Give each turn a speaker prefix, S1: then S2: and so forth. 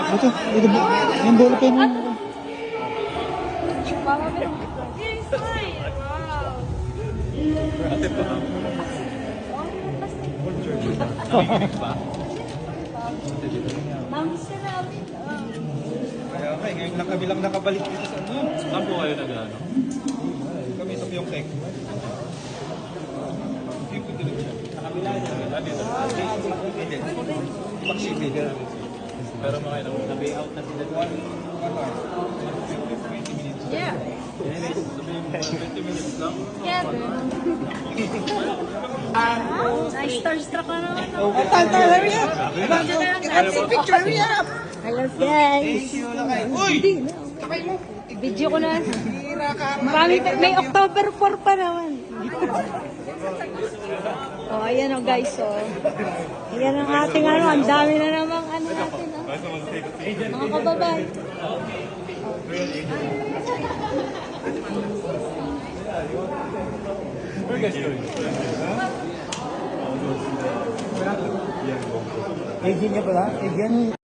S1: Ito, yung ball pen mo.
S2: Kaya nga, ngayon lang kami lang nakabalik dito sa ano.
S3: Saan po kayo nag-ano?
S2: Kami sa Piyong Tech.
S3: Sa kabila niya. Dito.
S2: Hindi. Pag-city.
S3: Pero mga nag-way out na sila.
S2: 1 hour. 20 minutes.
S4: Yeah.
S3: Sabi yung 20 minutes lang.
S4: Yeah. Starstruck na naman.
S1: Hurry up!
S4: Let's see picture, hurry up! Hello guys.
S2: Thank you, Lakay. Uy!
S4: Video ko na. May October 4 pa naman. Oh, ayan oh guys, oh. Ayan ang ating ano, ang dami na namang ano natin, oh. Mga kababay.
S3: Where guys going?
S1: Agent niya pala? Agent?